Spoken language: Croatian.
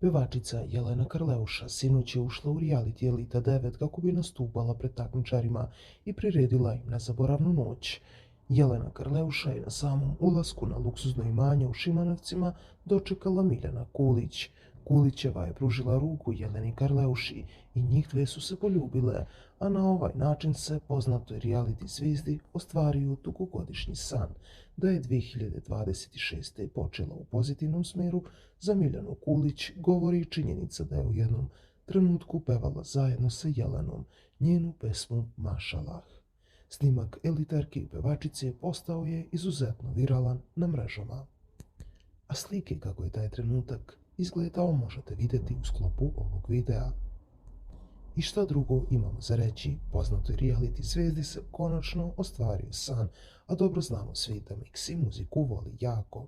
Pevačica Jelena Karleuša sinoć je ušla u reality Elita 9 kako bi nastupala pred takmičarima i priredila im nezaboravnu noć. Jelena Karleuša je na samom ulasku na luksuzno imanje u Šimanovcima dočekala Miljana Kulić. Kulićeva je pružila ruku Jeleni Karleuši i njih dve su se poljubile, a na ovaj način se poznatoj reality zvijezdi ostvario dugogodišnji san da je 2026. počela u pozitivnom smeru. Za Miljanu Kulić govori činjenica da je u jednom trenutku pevala zajedno sa Jelenom njenu pesmu Mašalah. Snimak elitarke i pevačice postao je izuzetno viralan na mrežama. A slike kako je taj trenutak izgledao možete vidjeti u sklopu ovog videa. I šta drugo imamo za reći, poznatoj reality zvijezdi se konačno ostvario san, a dobro znamo svi da miks i muziku voli jako.